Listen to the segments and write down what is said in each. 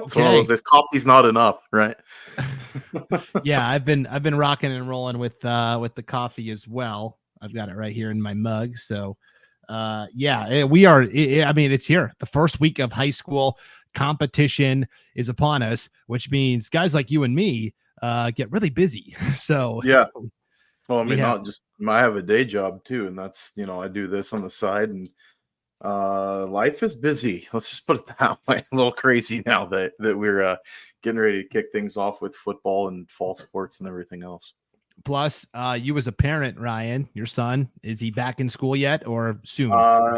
It's one of those days. Coffee's not enough, right? Yeah, I've been rocking and rolling with the coffee as well. I've got it right here in my mug. So we are. I mean, it's here. The first week of high school competition is upon us, which means guys like you and me get really busy. So yeah. Well, I we mean, have not just I have a day job too, and that's I do this on the side, and life is busy. Let's just put it that way. A little crazy now that we're getting ready to kick things off with football and fall sports and everything else. plus you as a parent, Ryan, your son, is he back in school yet or soon?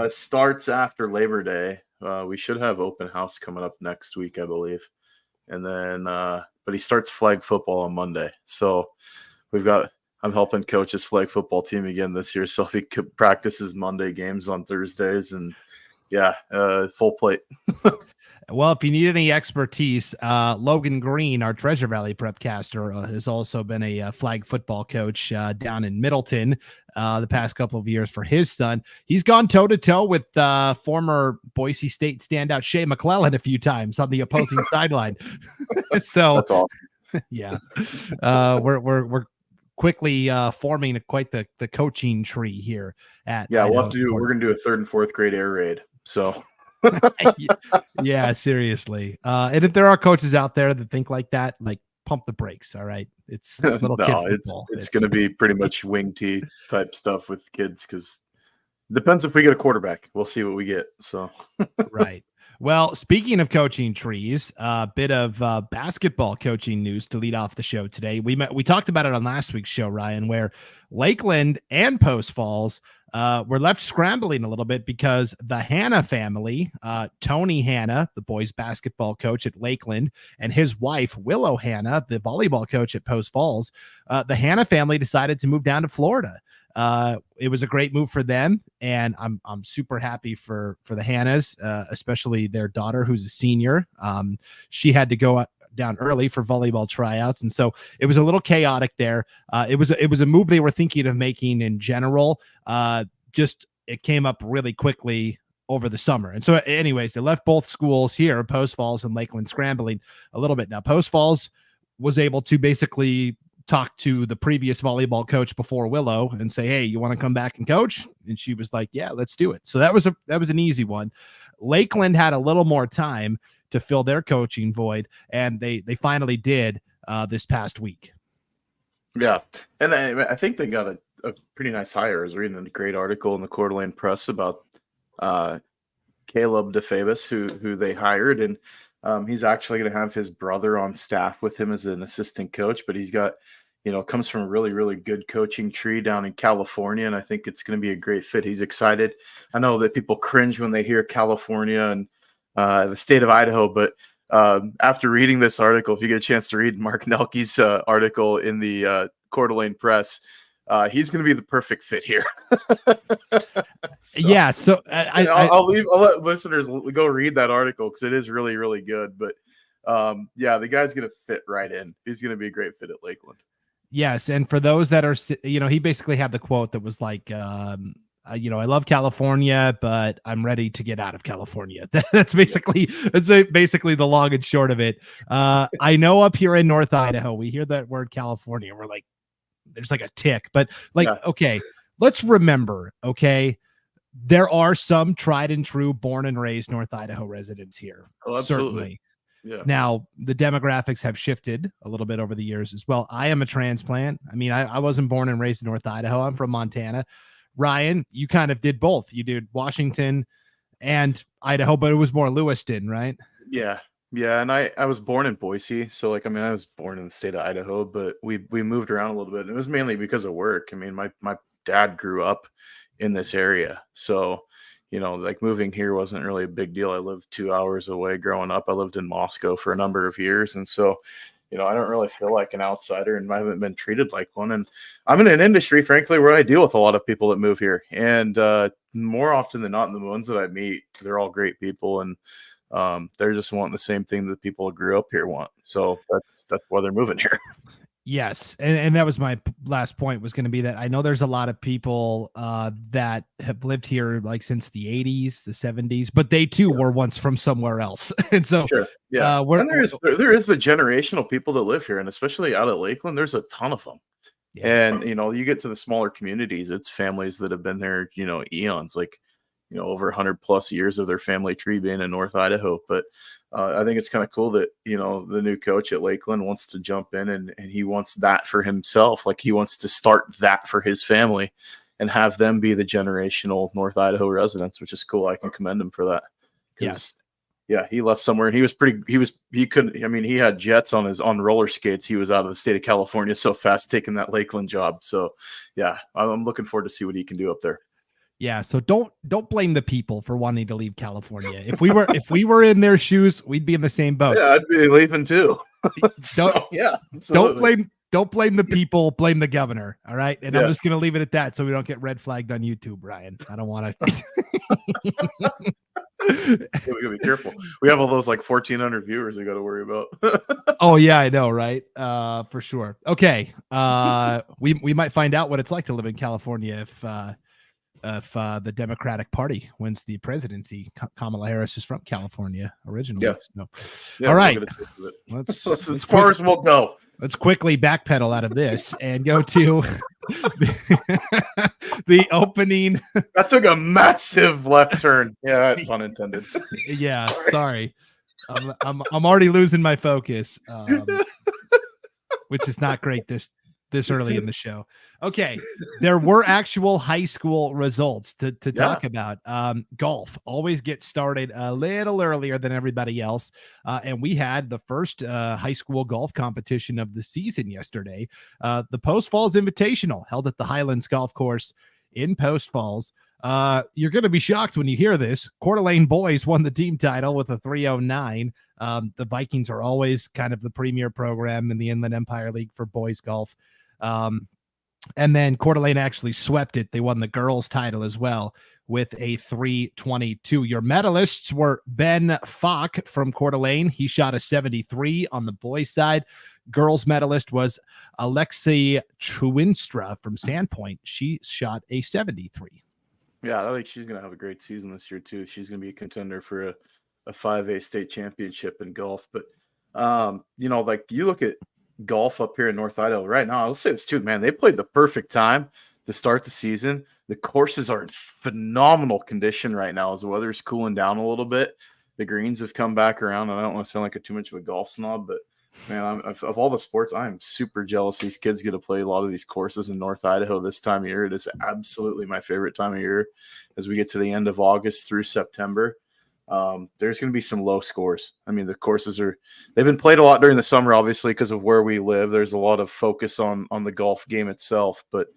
Starts after Labor Day. We should have open house coming up next week, I believe, and then but he starts flag football on Monday, so I'm helping coach his flag football team again this year, so he practices Monday games on Thursdays, and full plate. Well, if you need any expertise, Logan Green, our Treasure Valley Prepcaster, has also been a flag football coach down in Middleton the past couple of years for his son. He's gone toe-to-toe with former Boise State standout Shea McClellan a few times on the opposing sideline. So that's awesome. Yeah, we're quickly forming quite the coaching tree here at we'll have to do. We're gonna do a 3rd and 4th grade air raid. So yeah, seriously. And if there are coaches out there that think like that, like pump the brakes. All right, it's little kid football. It's going to be pretty much wing tee type stuff with kids because it depends if we get a quarterback. We'll see what we get. So right. Well, speaking of coaching trees, a bit of basketball coaching news to lead off the show today. We talked about it on last week's show, Ryan, where Lakeland and Post Falls were left scrambling a little bit because the Hanna family, Tony Hanna, the boys basketball coach at Lakeland, and his wife, Willow Hanna, the volleyball coach at Post Falls, the Hanna family decided to move down to Florida. It was a great move for them, and I'm super happy for the Hannas, especially their daughter, who's a senior. She had to go down early for volleyball tryouts, and so it was a little chaotic there. It was a move they were thinking of making in general. Just it came up really quickly over the summer, and so anyways, they left both schools here, Post Falls and Lakeland, scrambling a little bit. Now Post Falls was able to basically talk to the previous volleyball coach before Willow and say, hey, you want to come back and coach? And she was like, yeah, let's do it. So that was an easy one. Lakeland had a little more time to fill their coaching void, and they finally did this past week. Yeah, and I think they got a pretty nice hire. I was reading a great article in the Coeur d'Alene Press about Caleb DeFavis, who they hired, and he's actually going to have his brother on staff with him as an assistant coach, but he's got, comes from a really, really good coaching tree down in California, and I think it's going to be a great fit. He's excited. I know that people cringe when they hear California and the state of Idaho, but after reading this article, if you get a chance to read Mark Nelke's article in the Coeur d'Alene Press, he's going to be the perfect fit here. So I'll let listeners go read that article because it is really, really good. But the guy's going to fit right in. He's going to be a great fit at Lakeland. Yes, and for those that are, he basically had the quote that was like, I love California, but I'm ready to get out of California. That's basically the long and short of it. I know up here in North Idaho, we hear that word California, we're like, there's like a tick, but okay, let's remember, okay, there are some tried and true born and raised North Idaho residents here. Oh, absolutely. Certainly. Yeah. Now the demographics have shifted a little bit over the years as well. I am a transplant. I mean, I wasn't born and raised in North Idaho. I'm from Montana. Ryan, you kind of did both. You did Washington and Idaho, but it was more Lewiston, right? Yeah. Yeah. And I was born in Boise. So I was born in the state of Idaho, but we moved around a little bit. And it was mainly because of work. I mean, my dad grew up in this area. So, moving here wasn't really a big deal. I lived 2 hours away growing up. I lived in Moscow for a number of years. And so, I don't really feel like an outsider, and I haven't been treated like one. And I'm in an industry, frankly, where I deal with a lot of people that move here. And more often than not, the ones that I meet, they're all great people. And they're just wanting the same thing that people who grew up here want. So that's why they're moving here. Yes, and that was my last point, was going to be that I know there's a lot of people that have lived here like since the 80s, the 70s, but they too were once from somewhere else. And so Sure. Yeah. we're And there is the generational people that live here, and especially out at Lakeland, there's a ton of them. yeah. And, you get to the smaller communities, it's families that have been there, eons, like, over 100 plus years of their family tree being in North Idaho. But I think it's kind of cool that, the new coach at Lakeland wants to jump in and he wants that for himself. Like he wants to start that for his family and have them be the generational North Idaho residents, which is cool. I can commend him for that. Yes. Yeah, he left somewhere and he couldn't, I mean, he had jets on roller skates. He was out of the state of California so fast taking that Lakeland job. So yeah, I'm looking forward to see what he can do up there. Yeah, so don't blame the people for wanting to leave California. If we were in their shoes, we'd be in the same boat. Yeah, I'd be leaving too. Yeah, don't blame the people, blame the governor. All right. And I'm just going to leave it at that so we don't get red flagged on YouTube, Ryan. I don't want to. We gotta be careful. We have all those like 1,400 viewers we got to worry about. Oh yeah, I know, right? For sure. Okay. We might find out what it's like to live in California if the Democratic Party wins the presidency. Kamala Harris is from California originally. Yeah. So. Yeah, all right. Let's as far as we'll go. Let's quickly backpedal out of this and go to the opening. That took a massive left turn. Yeah, pun intended. Yeah, sorry. I'm already losing my focus, which is not great this early in the show. Okay, there were actual high school results to talk about. Golf always gets started a little earlier than everybody else, and we had the first high school golf competition of the season yesterday. The Post Falls Invitational held at the Highlands Golf Course in Post Falls. You're going to be shocked when you hear this. Coeur d'Alene boys won the team title with a 309. The Vikings are always kind of the premier program in the Inland Empire League for boys golf. And then Coeur d'Alene actually swept it. They won the girls title as well with a 322. Your medalists were Ben Falk from Coeur d'Alene. He shot a 73 on the boys side. Girls medalist was Alexei Truinstra from Sandpoint. She shot a 73. Yeah, I think she's going to have a great season this year too. She's going to be a contender for a 5A state championship in golf. But, like you look at golf up here in North Idaho right now, I'll say this too, man, they played the perfect time to start the season. The courses are in phenomenal condition right now as the weather's cooling down a little bit. The greens have come back around. And I don't want to sound like too much of a golf snob, but man, of all the sports, I am super jealous these kids get to play a lot of these courses in North Idaho this time of year. It is absolutely my favorite time of year as we get to the end of August through September. There's going to be some low scores. I mean, the courses they've been played a lot during the summer, obviously, because of where we live. There's a lot of focus on the golf game itself, but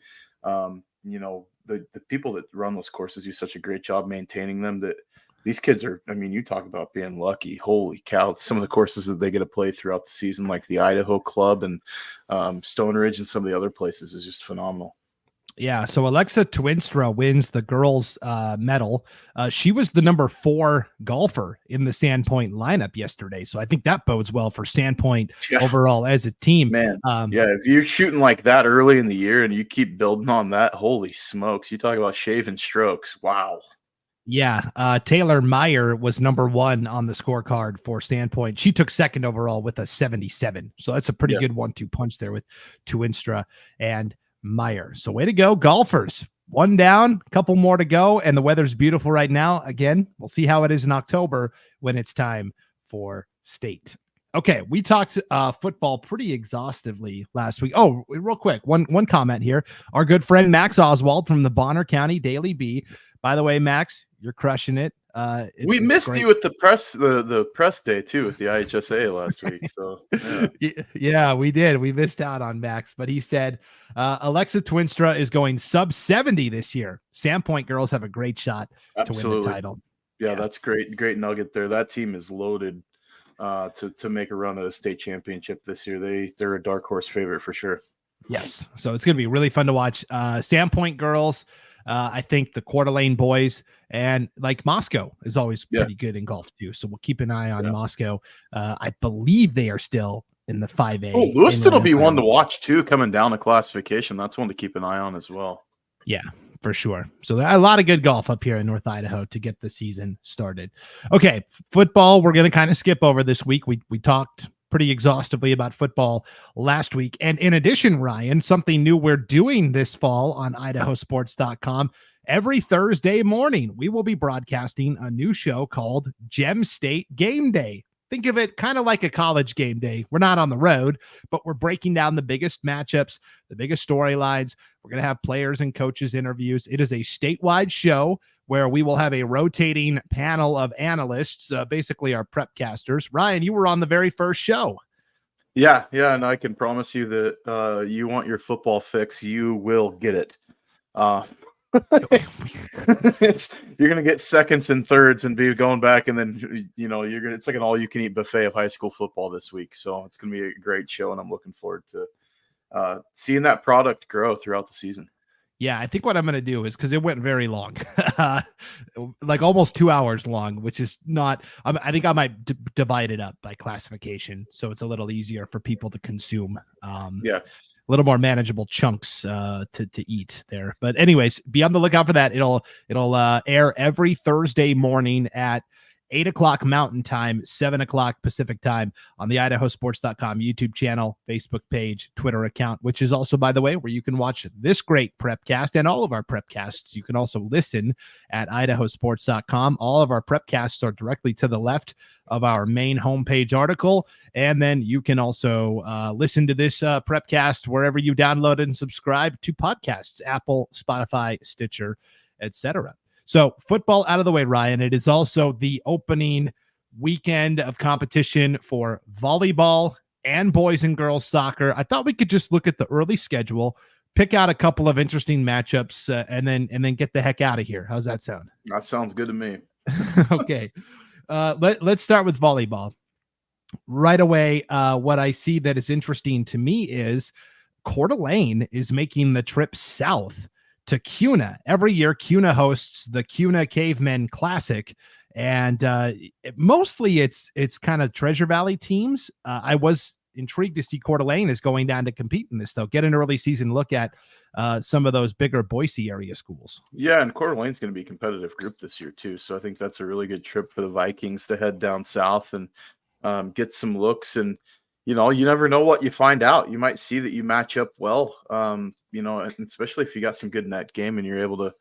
the people that run those courses do such a great job maintaining them that these kids are, I mean, you talk about being lucky. Holy cow. Some of the courses that they get to play throughout the season, like the Idaho Club and Stone Ridge and some of the other places, is just phenomenal. Yeah, so Alexa Twinstra wins the girls' medal. She was the number 4 golfer in the Sandpoint lineup yesterday, so I think that bodes well for Sandpoint overall as a team. Man, if you're shooting like that early in the year and you keep building on that, holy smokes! You talk about shaving strokes. Wow. Yeah, Taylor Meyer was number 1 on the scorecard for Sandpoint. She took second overall with a 77, so that's a pretty good 1-2 punch there with Twinstra and Meyer. So way to go, golfers. 1 down, a couple more to go, and the weather's beautiful right now. Again, we'll see how it is in October when it's time for state. Okay, we talked football pretty exhaustively last week. Oh, real quick, one comment here. Our good friend Max Oswald from the Bonner County Daily Bee. By the way, Max, you're crushing it. We missed you at the press day too with the IHSA last week. So yeah, we did. We missed out on Max, but he said Alexa Twinstra is going sub 70 this year. Sandpoint girls have a great shot to win the title. Yeah, that's great. Great nugget there. That team is loaded to make a run at a state championship this year. They're a dark horse favorite for sure. Yes. So it's going to be really fun to watch. Sandpoint girls. I think the Coeur d'Alene boys and like Moscow is always pretty good in golf too. So we'll keep an eye on Moscow. I believe they are still in the 5A. Oh, Lewiston will be one to League. watch too, coming down a classification. That's one to keep an eye on as well. Yeah, for sure. So a lot of good golf up here in North Idaho to get the season started. Okay, football, we're going to kind of skip over this week. We talked pretty exhaustively about football last week. And in addition, Ryan, something new we're doing this fall on IdahoSports.com. Every Thursday morning, we will be broadcasting a new show called Gem State Game Day. Think of it kind of like a college game day. We're not on the road, but we're breaking down the biggest matchups, the biggest storylines. We're going to have players and coaches interviews. It is a statewide show where we will have a rotating panel of analysts, basically our prepcasters. Ryan, you were on the very first show. Yeah, and I can promise you that you want your football fix, you will get it. You're gonna get seconds and thirds and be going back, and then it's like an all-you-can-eat buffet of high school football this week. So it's gonna be a great show, and I'm looking forward to seeing that product grow throughout the season. Yeah, I think what I'm going to do is, because it went very long, like almost 2 hours long, which is not, I think I might divide it up by classification. So it's a little easier for people to consume. Yeah. A little more manageable chunks to eat there. But anyways, be on the lookout for that. It'll air every Thursday morning at 8 o'clock Mountain Time, 7 o'clock Pacific Time on the IdahoSports.com YouTube channel, Facebook page, Twitter account, which is also, by the way, where you can watch this great Prepcast and all of our Prepcasts. You can also listen at IdahoSports.com. All of our Prepcasts are directly to the left of our main homepage article. And then you can also listen to this Prepcast wherever you download and subscribe to podcasts, Apple, Spotify, Stitcher, etc. So football out of the way, Ryan. It is also the opening weekend of competition for volleyball and boys and girls soccer. I thought we could just look at the early schedule, pick out a couple of interesting matchups, and then get the heck out of here. How's that sound? That sounds good to me. Okay. Let's start with volleyball. Right away, what I see that is interesting to me is Coeur d'Alene is making the trip south to Kuna. Every year, Kuna hosts the Kuna Cavemen Classic, and mostly it's kind of Treasure Valley teams. I was intrigued to see Coeur d'Alene is going down to compete in this, though. Get an early season look at some of those bigger Boise area schools. Yeah, and Coeur d'Alene's going to be a competitive group this year too, so I think that's a really good trip for the Vikings to head down south and get some looks. And you never know what you find out. You might see that you match up well, and especially if you got some good net game and you're able to,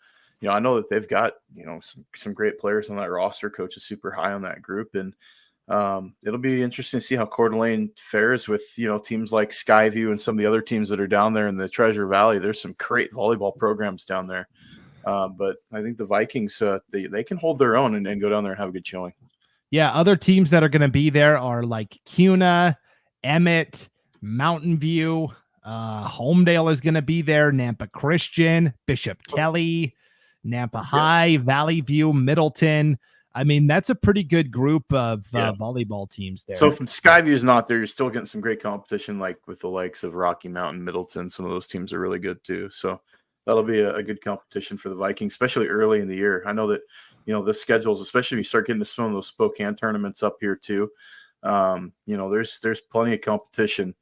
I know that they've got, some great players on that roster. Coach is super high on that group. And it'll be interesting to see how Coeur d'Alene fares with, teams like Skyview and some of the other teams that are down there in the Treasure Valley. There's some great volleyball programs down there. But I think the Vikings, they can hold their own and go down there and have a good showing. Yeah, other teams that are going to be there are like Kuna, Emmett, Mountain View, Homedale is going to be there, Nampa Christian, Bishop Kelly, Nampa High, Valley View, Middleton. I mean, that's a pretty good group of volleyball teams there. So if Skyview's not there, you're still getting some great competition, like with the likes of Rocky Mountain, Middleton. Some of those teams are really good too. So that'll be a good competition for the Vikings, especially early in the year. I know that, the schedules, especially if you start getting to some of those Spokane tournaments up here too, there's plenty of competition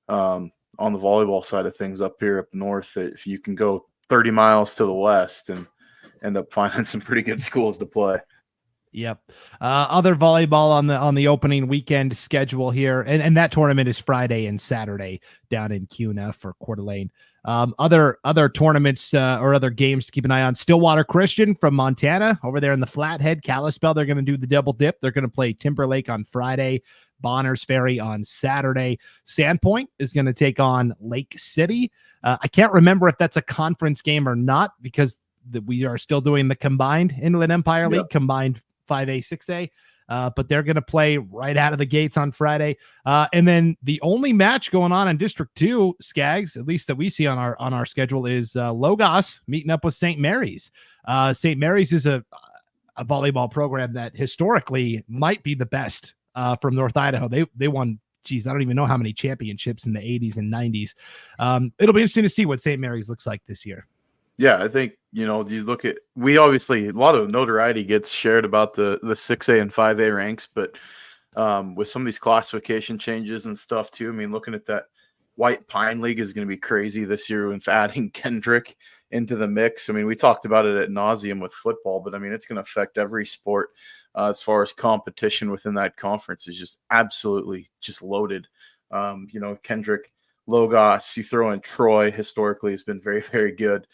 on the volleyball side of things up here up north. If you can go 30 miles to the west and end up finding some pretty good schools to play. Yep. Other volleyball on the opening weekend schedule here, and that tournament is Friday and Saturday down in Kuna for Coeur d'Alene. Other tournaments or other games to keep an eye on. Stillwater Christian from Montana over there in the Flathead, Kalispell. They're going to do the double dip. They're going to play Timberlake on Friday, Bonners Ferry on Saturday. Sandpoint is going to take on Lake City. I can't remember if that's a conference game or not, because we are still doing the combined Inland Empire League, combined 5A, 6A. But they're going to play right out of the gates on Friday. And then the only match going on in District 2, Scaggs, at least that we see on our schedule, is Logos meeting up with St. Mary's. St. Mary's is a volleyball program that historically might be the best from North Idaho. They won, I don't even know how many championships in the 80s and 90s. It'll be interesting to see what St. Mary's looks like this year. Yeah, I think, you look at, a lot of notoriety gets shared about the 6A and 5A ranks, but with some of these classification changes and stuff too. I mean, looking at that White Pine League is going to be crazy this year with adding Kendrick into the mix. I mean, we talked about it at nauseum with football, but I mean, it's going to affect every sport as far as competition within that conference is just absolutely just loaded. Kendrick, Logos, you throw in Troy, historically has been very, very good.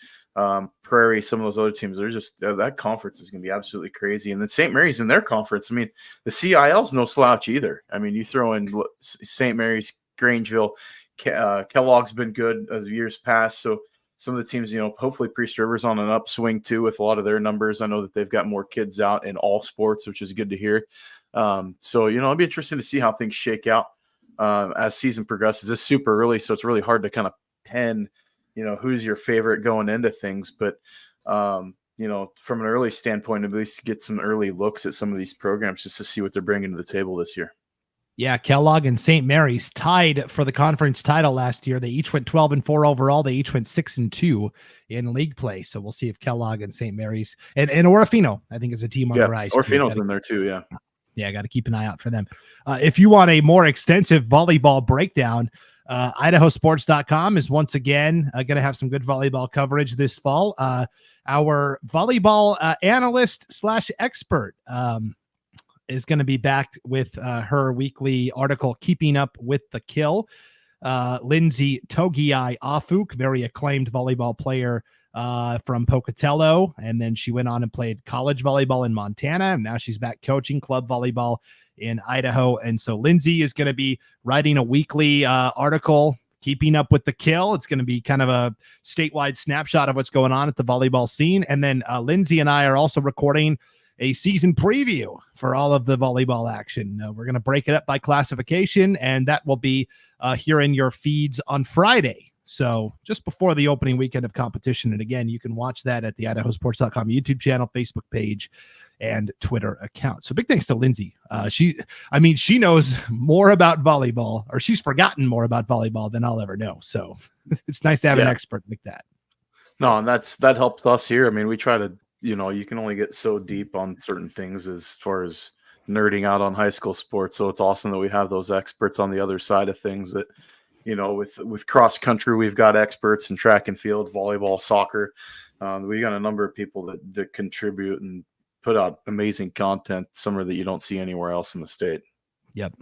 Prairie, some of those other teams, they're just that conference is going to be absolutely crazy. And then St. Mary's in their conference. I mean, the CIL's no slouch either. I mean, you throw in St. Mary's, Grangeville, Kellogg's been good as years past. So some of the teams, hopefully Priest River's on an upswing too with a lot of their numbers. I know that they've got more kids out in all sports, which is good to hear. It'll be interesting to see how things shake out as season progresses. It's super early, so it's really hard to kind of pen, who's your favorite going into things. But, from an early standpoint, at least get some early looks at some of these programs just to see what they're bringing to the table this year. Yeah, Kellogg and St. Mary's tied for the conference title last year. They each went 12-4 overall. They each went 6-2 in league play. So we'll see if Kellogg and St. Mary's and Orofino, I think, is a team on the rise. Orofino's in there too. Yeah. Yeah, got to keep an eye out for them. If you want a more extensive volleyball breakdown, IdahoSports.com is once again going to have some good volleyball coverage this fall. Our volleyball analyst / expert is going to be back with her weekly article, Keeping Up with the Kill. Lindsay Togiai Afuk, very acclaimed volleyball player from Pocatello. And then she went on and played college volleyball in Montana. And now she's back coaching club volleyball in Idaho. And so Lindsay is going to be writing a weekly article, Keeping Up with the Kill. It's going to be kind of a statewide snapshot of what's going on at the volleyball scene. And then Lindsay and I are also recording a season preview for all of the volleyball action. We're going to break it up by classification, and that will be here in your feeds on Friday. So just before the opening weekend of competition. And again, you can watch that at the IdahoSports.com YouTube channel, Facebook page, and Twitter account. So big thanks to Lindsay. She knows more about volleyball, or she's forgotten more about volleyball than I'll ever know. So it's nice to have an expert like that. No, and that helps us here. I mean, we try to, you can only get so deep on certain things as far as nerding out on high school sports. So it's awesome that we have those experts on the other side of things that, with cross country, we've got experts in track and field, volleyball, soccer. We got a number of people that contribute and put out amazing content, somewhere that you don't see anywhere else in the state. Yep.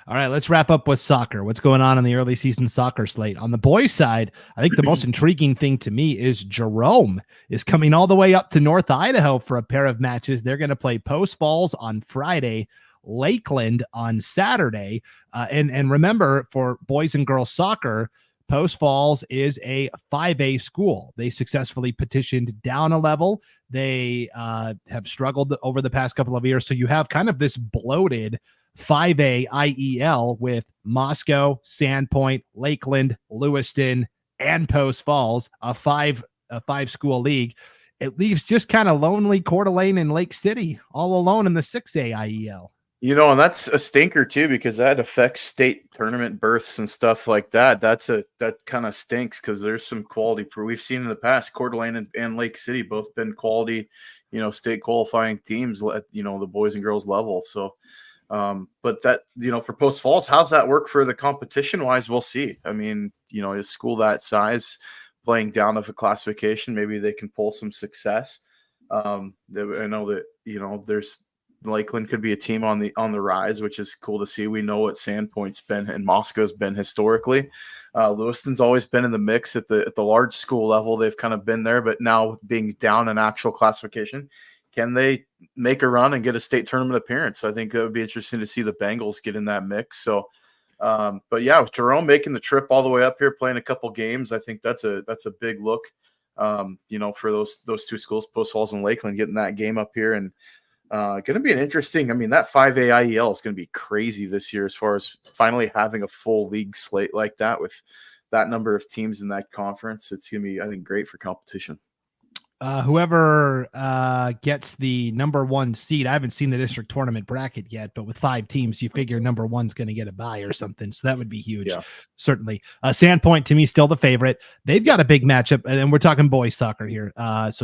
All right, let's wrap up with soccer. What's going on in the early season soccer slate? On the boys' side, I think the most intriguing thing to me is Jerome is coming all the way up to North Idaho for a pair of matches. They're going to play Post Falls on Friday, Lakeland on Saturday. And remember, for boys and girls soccer, Post Falls is a 5A school. They successfully petitioned down a level. They have struggled over the past couple of years. So you have kind of this bloated 5A IEL with Moscow, Sandpoint, Lakeland, Lewiston, and Post Falls, a five school league. It leaves just kind of lonely Coeur d'Alene and Lake City all alone in the 6A IEL. And that's a stinker too, because that affects state tournament berths and stuff like that. That kind of stinks, because there's some quality. We've seen in the past, Coeur d'Alene and Lake City both been quality, state qualifying teams at, the boys and girls level. So, but that, for Post Falls, how's that work for the competition wise? We'll see. I mean, a school that size playing down of a classification, maybe they can pull some success. I know that, there's Lakeland could be a team on the rise, which is cool to see. We know what Sandpoint's been and Moscow's been historically. Lewiston's always been in the mix at the large school level. They've kind of been there, but now being down in actual classification, can they make a run and get a state tournament appearance? I think it would be interesting to see the Bengals get in that mix. So, but yeah, with Jerome making the trip all the way up here, playing a couple games, I think that's a big look, for those two schools, Post Falls and Lakeland, getting that game up here. And going to be an interesting, that 5A IEL is going to be crazy this year as far as finally having a full league slate like that with that number of teams in that conference. It's going to be, I think, great for competition. Whoever gets the number one seed, I haven't seen the district tournament bracket yet, but with 5 teams, you figure number one's going to get a bye or something. So that would be huge. Yeah. Certainly. Sandpoint, to me, still the favorite. They've got a big matchup, and we're talking boys soccer here.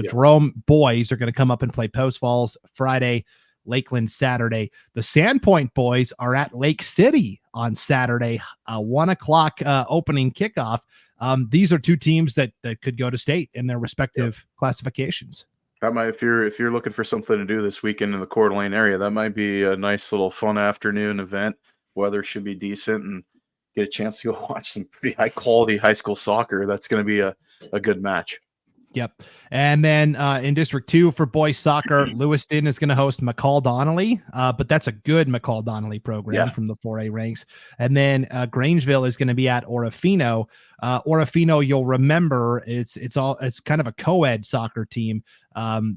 Jerome boys are going to come up and play Post Falls Friday. Lakeland Saturday. The Sandpoint boys are at Lake City on Saturday, 1 o'clock opening kickoff. These are two teams that could go to state in their respective classifications. That might, if you're looking for something to do this weekend in the Coeur d'Alene area, that might be a nice little fun afternoon event. Weather should be decent, and get a chance to go watch some pretty high quality high school soccer. That's going to be a good match. Yep. And then in District 2 for boys soccer, Lewiston is going to host McCall Donnelly, but that's a good McCall Donnelly program from the 4A ranks. And then Grangeville is going to be at Orofino. Orofino, you'll remember, it's kind of a co-ed soccer team.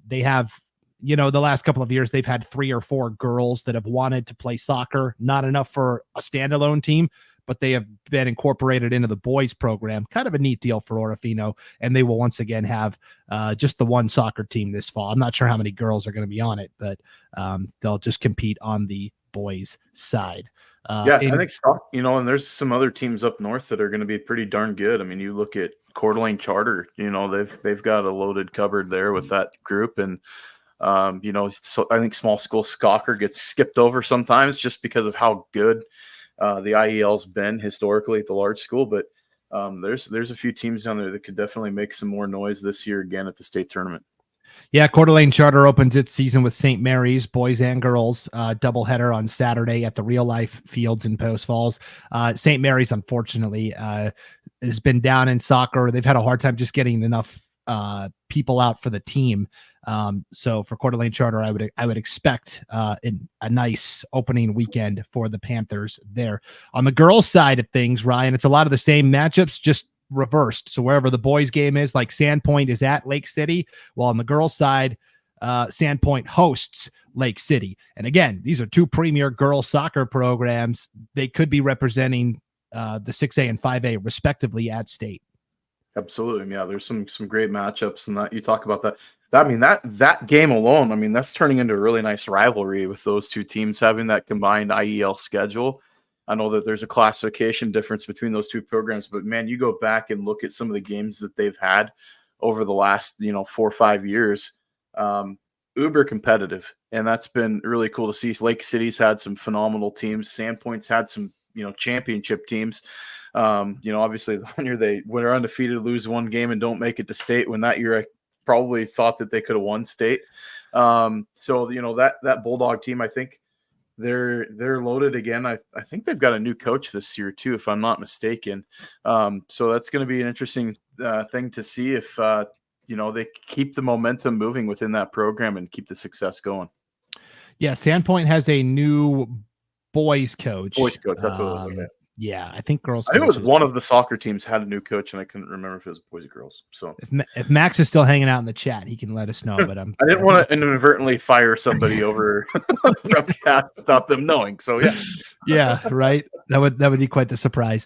They have, the last couple of years, they've had 3 or 4 girls that have wanted to play soccer, not enough for a standalone team, but they have been incorporated into the boys program. Kind of a neat deal for Orofino, and they will once again have just the one soccer team this fall. I'm not sure how many girls are going to be on it, but they'll just compete on the boys side. I think so. And there's some other teams up north that are going to be pretty darn good. I mean, you look at Coeur d'Alene Charter. They've got a loaded cupboard there with that group, and so I think small school soccer gets skipped over sometimes just because of how good the IEL's been historically at the large school, but there's a few teams down there that could definitely make some more noise this year again at the state tournament. Yeah, Coeur d'Alene Charter opens its season with St. Mary's, boys and girls, doubleheader on Saturday at the Real Life Fields in Post Falls. St. Mary's, unfortunately, has been down in soccer. They've had a hard time just getting enough people out for the team. So for Coeur d'Alene Charter, I would expect a nice opening weekend for the Panthers there. On the girls' side of things, Ryan, it's a lot of the same matchups, just reversed. So wherever the boys' game is, like Sandpoint is at Lake City, while on the girls' side, Sandpoint hosts Lake City. And again, these are two premier girls soccer programs. They could be representing the 6A and 5A respectively at state. Absolutely. Yeah, there's some great matchups, and that you talk about that. I mean, that game alone, I mean, that's turning into a really nice rivalry with those two teams having that combined IEL schedule. I know that there's a classification difference between those two programs, but man, you go back and look at some of the games that they've had over the last, 4 or 5 years, uber competitive. And that's been really cool to see. Lake City's had some phenomenal teams. Sandpoint's had some, championship teams. Obviously when they're undefeated, lose one game and don't make it to state, when that year I probably thought that they could have won state. So that Bulldog team, I think they're loaded again. I think they've got a new coach this year too, if I'm not mistaken. So that's going to be an interesting thing to see if they keep the momentum moving within that program and keep the success going. Yeah, Sandpoint has a new boys coach. That's what it was. Okay. Yeah, I think girls. I think it was one of the soccer teams had a new coach, and I couldn't remember if it was boys or girls. So if Max is still hanging out in the chat, he can let us know. But I didn't want to inadvertently fire somebody over Prepcast without them knowing. So yeah, right. That would be quite the surprise.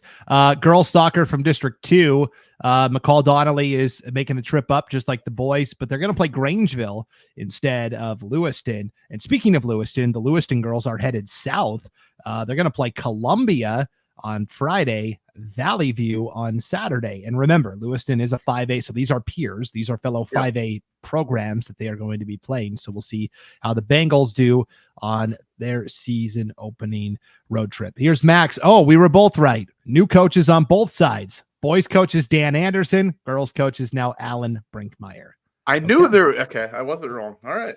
Girls soccer from District 2. McCall Donnelly is making the trip up just like the boys, but they're going to play Grangeville instead of Lewiston. And speaking of Lewiston, the Lewiston girls are headed south. They're going to play Columbia on Friday, Valley View on Saturday. And remember, Lewiston is a 5A, so these are peers. These are fellow 5A programs that they are going to be playing. So we'll see how the Bengals do on their season opening road trip. Here's Max. Oh, we were both right. New coaches on both sides. Boys coach is Dan Anderson. Girls coach is now Alan Brinkmeyer. I knew there. Okay, I wasn't wrong. All right.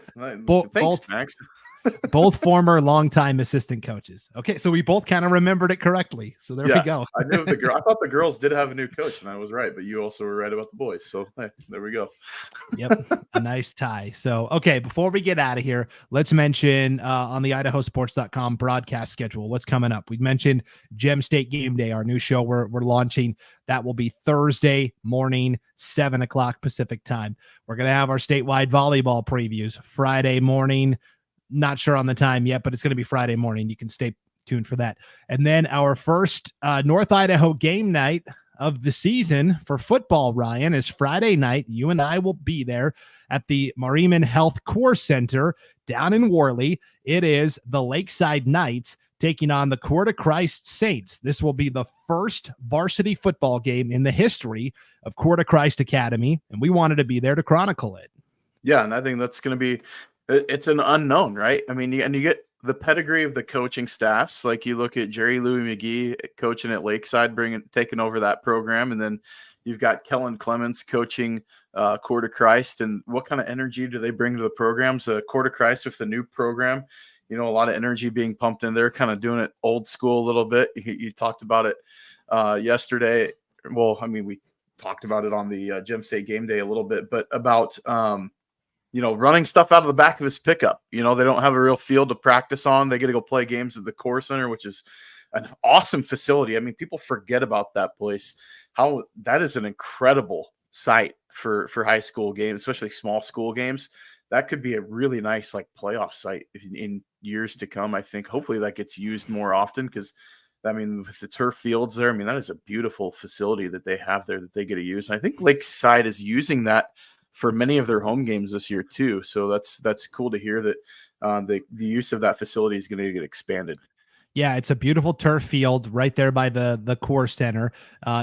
Thanks, Max. Both former longtime assistant coaches. Okay, so we both kind of remembered it correctly. So there we go. I knew I thought the girls did have a new coach, and I was right, but you also were right about the boys. So hey, there we go. Yep, a nice tie. So okay, before we get out of here, let's mention on the IdahoSports.com broadcast schedule what's coming up. We mentioned Gem State Game Day, our new show we're launching. That will be Thursday morning, 7 o'clock Pacific time. We're gonna have our statewide volleyball previews Friday morning. Not sure on the time yet, but it's going to be Friday morning. You can stay tuned for that. And then our first North Idaho game night of the season for football, Ryan, is Friday night. You and I will be there at the Mariman Health Core Center down in Worley. It is the Lakeside Knights taking on the Coeur de Christ Saints. This will be the first varsity football game in the history of Coeur de Christ Academy, and we wanted to be there to chronicle it. Yeah, and I think that's going to be It's an unknown, right? I mean, you get the pedigree of the coaching staffs. Like you look at Jerry Louis McGee coaching at Lakeside, taking over that program, and then you've got Kellen Clemens coaching Coeur de Christ. And what kind of energy do they bring to the programs? Coeur de Christ with the new program, a lot of energy being pumped in. They're kind of doing it old school a little bit. You talked about it yesterday. Well, I mean, we talked about it on the Gem State game day a little bit, but about running stuff out of the back of his pickup. They don't have a real field to practice on. They get to go play games at the Core Center, which is an awesome facility. I mean, people forget about that place. How that is an incredible site for high school games, especially small school games. That could be a really nice playoff site in years to come. I think hopefully that gets used more often because I mean, with the turf fields there, I mean, that is a beautiful facility that they have there that they get to use. And I think Lakeside is using that for many of their home games this year too. So that's cool to hear that the use of that facility is going to get expanded. Yeah, it's a beautiful turf field right there by the Core Center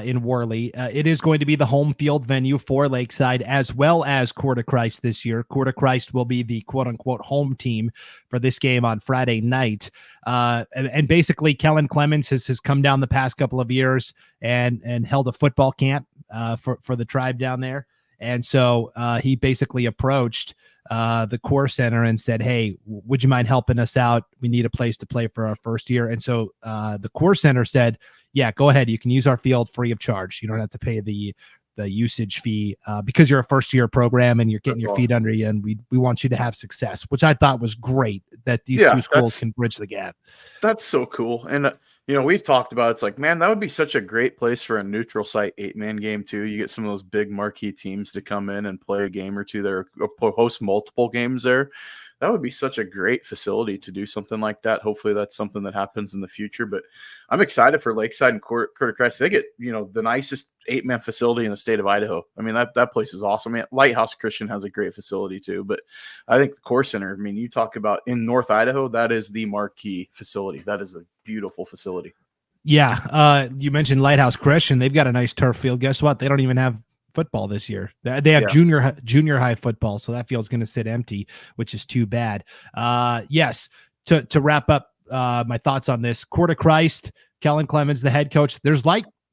in Worley. It is going to be the home field venue for Lakeside as well as Coeur de Christ this year. Coeur de Christ will be the quote-unquote home team for this game on Friday night. And basically, Kellen Clemens has come down the past couple of years and held a football camp for the tribe down there. And so he basically approached the Core Center and said, "Hey, would you mind helping us out? We need a place to play for our first year." And so the Core Center said, "Yeah, go ahead. You can use our field free of charge. You don't have to pay the usage fee because you're a first year program and you're getting your feet under you. And we want you to have success," which I thought was great that these two schools can bridge the gap. That's so cool. And we've talked about it's like, man, that would be such a great place for a neutral site 8-man game too. You get some of those big marquee teams to come in and play a game or two there, or host multiple games there. That would be such a great facility to do something like that. Hopefully that's something that happens in the future, but I'm excited for Lakeside and Coeur de Christ. They get, the nicest 8-man facility in the state of Idaho. I mean, that place is awesome. I mean, Lighthouse Christian has a great facility too, but I think the Core Center, I mean, you talk about in North Idaho, that is the marquee facility. That is a beautiful facility. Yeah. You mentioned Lighthouse Christian. They've got a nice turf field. Guess what? They don't even have football this year. They have junior high football, so that field's going to sit empty, which is too bad. Yes, to wrap up my thoughts on this, Coeur de Christ, Kellen Clemens, the head coach,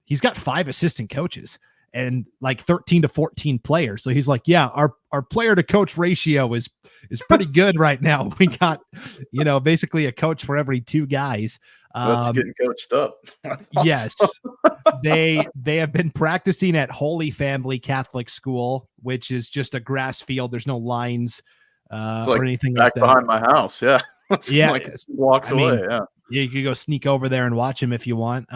he's got 5 assistant coaches and 13 to 14 players. So he's like, yeah, our player to coach ratio is pretty good right now. We got, basically a coach for every 2 guys. That's getting coached up. That's awesome. Yes. They have been practicing at Holy Family Catholic School, which is just a grass field. There's no lines or anything like that. Behind my house. Yeah. Yeah. Walks away. Yeah. You could go sneak over there and watch him if you want.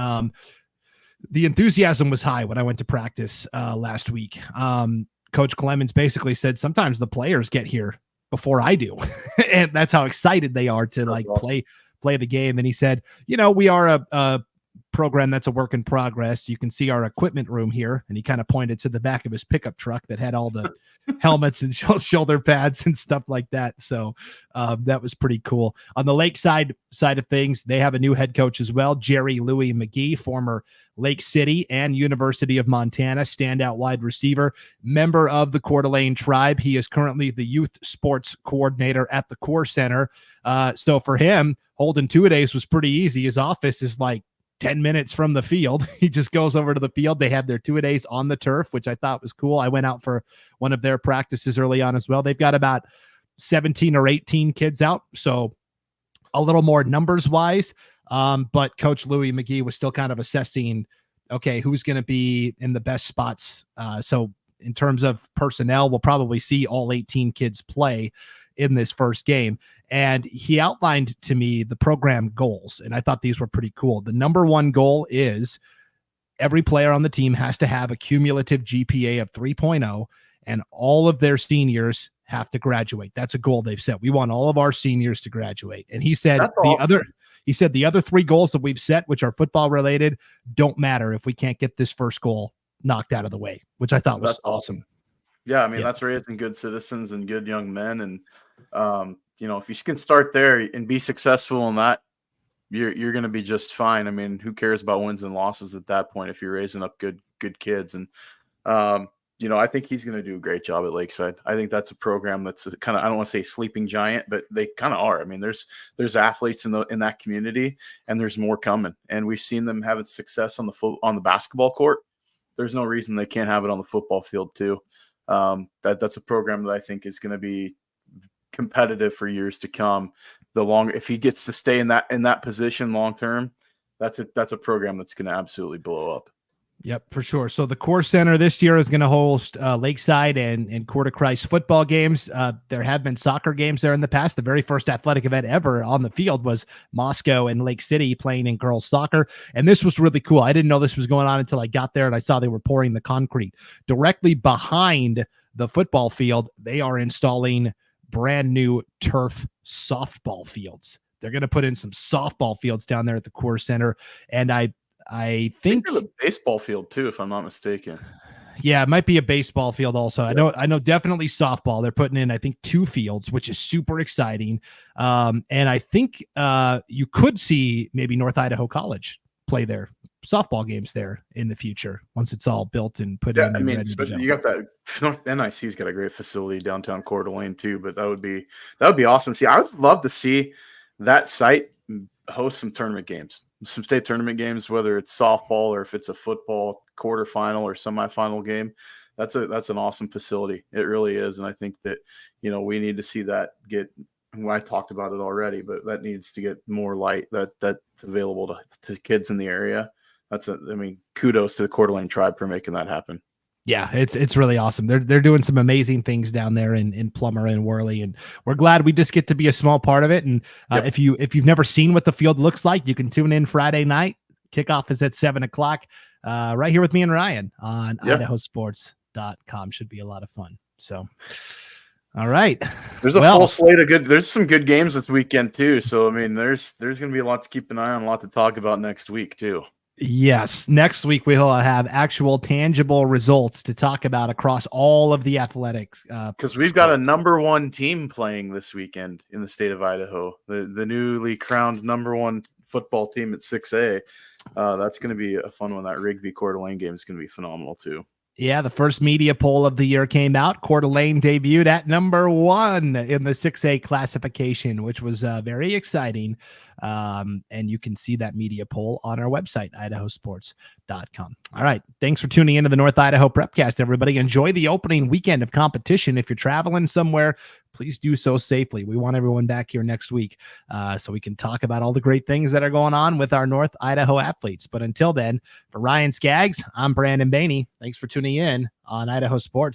The enthusiasm was high when I went to practice last week. Coach Clemens basically said sometimes the players get here before I do. And that's how excited they are to awesome. play the game. And he said, we are a program that's a work in progress. You can see our equipment room here. And he kind of pointed to the back of his pickup truck that had all the helmets and shoulder pads and stuff like that. So that was pretty cool. On the Lakeside side of things, they have a new head coach as well, Jerry Louis McGee, former Lake City and University of Montana standout wide receiver, member of the Coeur d'Alene tribe. He is currently the youth sports coordinator at the Core Center. So for him, holding 2-a-days was pretty easy. His office is 10 minutes from the field. He just goes over to the field. They have their 2-a-days on the turf, which I thought was cool. I went out for one of their practices early on as well. They've got about 17 or 18 kids out, so a little more numbers wise. But Coach Louis McGee was still kind of assessing, okay, who's going to be in the best spots. So in terms of personnel, we'll probably see all 18 kids play in this first game. And he outlined to me the program goals, and I thought these were pretty cool. The number one goal is every player on the team has to have a cumulative GPA of 3.0, and all of their seniors have to graduate. That's a goal they've set. We want all of our seniors to graduate. And he said the other 3 goals that we've set, which are football related, don't matter if we can't get this first goal knocked out of the way, which I thought was awesome. Yeah, I mean, that's raising good citizens and good young men. And, if you can start there and be successful in that, you're going to be just fine. I mean, who cares about wins and losses at that point if you're raising up good kids? And I think he's going to do a great job at Lakeside. I think that's a program that's kind of, I don't want to say sleeping giant, but they kind of are. I mean, there's athletes in that community, and there's more coming. And we've seen them having success on the basketball court. There's no reason they can't have it on the football field too. That's a program that I think is going to be competitive for years to come. If he gets to stay in that position long term, that's a program that's going to absolutely blow up. Yep, for sure. So the Core Center this year is going to host Lakeside and Coeur de Christ football games. There have been soccer games there in the past. The very first athletic event ever on the field was Moscow and Lake City playing in girls soccer. And this was really cool. I didn't know this was going on until I got there and I saw they were pouring the concrete. Directly behind the football field, they are installing brand new turf softball fields. They're going to put in some softball fields down there at the Core Center. And I think the baseball field too, if I'm not mistaken. Yeah, it might be a baseball field also. Yeah. I know definitely softball. They're putting in, I think, 2 fields, which is super exciting. And I think you could see maybe North Idaho College play their softball games there in the future once it's all built and put in. I mean, especially you got that North NIC's got a great facility downtown Coeur d'Alene too, but that would be awesome. See, I would love to see that site host some tournament games. Some state tournament games, whether it's softball or if it's a football quarterfinal or semifinal game. That's an awesome facility. It really is. And I think that, we need to see that get, I talked about it already, but that needs to get more light that's available to kids in the area. Kudos to the Coeur d'Alene tribe for making that happen. Yeah, it's really awesome. They're doing some amazing things down there in Plummer and Worley, and we're glad we just get to be a small part of it. And yep. If you've never seen what the field looks like, you can tune in Friday night. Kickoff is at 7:00, right here with me and Ryan on IdahoSports.com. Should be a lot of fun. So, all right. There's full slate of there's some good games this weekend too. So, I mean, there's going to be a lot to keep an eye on, a lot to talk about next week too. Yes. Next week, we'll have actual tangible results to talk about across all of the athletics. Because we've got a number 1 team playing this weekend in the state of Idaho, the newly crowned number 1 football team at 6A. That's going to be a fun one. That Rigby-Coeur d'Alene game is going to be phenomenal too. Yeah, the first media poll of the year came out. Coeur d'Alene debuted at number 1 in the 6A classification, which was very exciting. And you can see that media poll on our website, IdahoSports.com. All right. Thanks for tuning into the North Idaho Prepcast, everybody. Enjoy the opening weekend of competition. If you're traveling somewhere, please do so safely. We want everyone back here next week so we can talk about all the great things that are going on with our North Idaho athletes. But until then, for Ryan Scaggs, I'm Brandon Baney. Thanks for tuning in on IdahoSports.com.